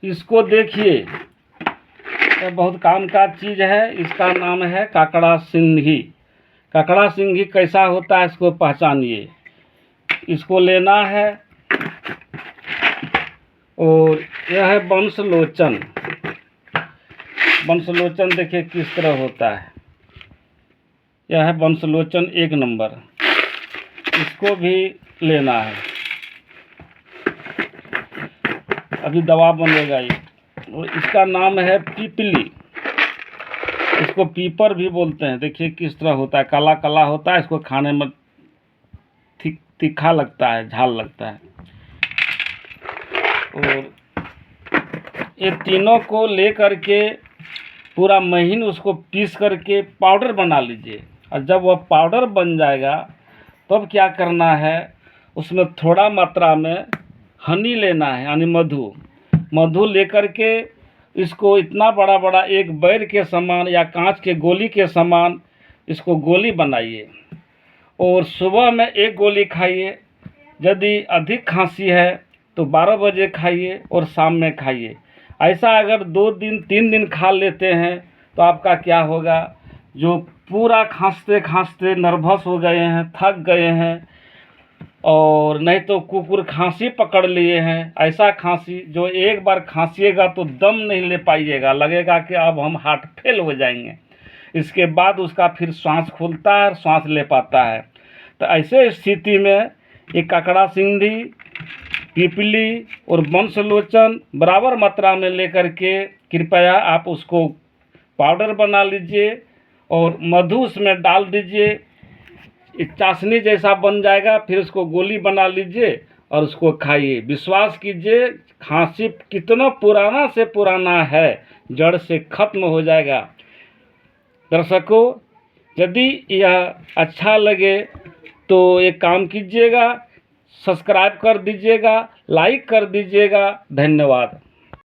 इसको देखिए, यह बहुत काम का चीज़ है। इसका नाम है काकड़ा सिंघी। काकड़ा सिंघी कैसा होता है इसको पहचानिए। इसको लेना है और यह है बंसलोचन। बंसलोचन देखिए किस तरह होता है। यह है बंसलोचन 1 नंबर। इसको भी लेना है। अभी दवा बनेगा ये। और इसका नाम है पीपली। इसको पीपर भी बोलते हैं। देखिए किस तरह होता है, काला काला होता है। इसको खाने में तीखा लगता है, झाल लगता है। और ये तीनों को ले करके पूरा महीन उसको पीस करके पाउडर बना लीजिए। और जब वह पाउडर बन जाएगा तब क्या करना है, उसमें थोड़ा मात्रा में हनी लेना है, यानी मधु। मधु लेकर के इसको इतना बड़ा बड़ा एक बैर के समान या कांच के गोली के समान इसको गोली बनाइए और सुबह में 1 गोली खाइए। यदि अधिक खांसी है तो 12 बजे खाइए और शाम में खाइए। ऐसा अगर 2 दिन 3 दिन खा लेते हैं तो आपका क्या होगा, जो पूरा खांसते खांसते नर्वस हो गए हैं, थक गए हैं, और नहीं तो कुकुर खांसी पकड़ लिए हैं, ऐसा खांसी जो एक बार खांसिएगा तो दम नहीं ले पाइएगा, लगेगा कि अब हम हार्ट फेल हो जाएंगे। इसके बाद उसका फिर सांस खुलता है और सांस ले पाता है। तो ऐसे स्थिति में ये काकड़ा सिंघी, पीपली और बंसलोचन बराबर मात्रा में लेकर के कृपया आप उसको पाउडर बना लीजिए और मधु उसमें डाल दीजिए। चाशनी जैसा बन जाएगा, फिर उसको गोली बना लीजिए और उसको खाइए। विश्वास कीजिए, खांसी कितना पुराना से पुराना है, जड़ से खत्म हो जाएगा। दर्शकों, यदि यह अच्छा लगे तो एक काम कीजिएगा, सब्सक्राइब कर दीजिएगा, लाइक कर दीजिएगा। धन्यवाद।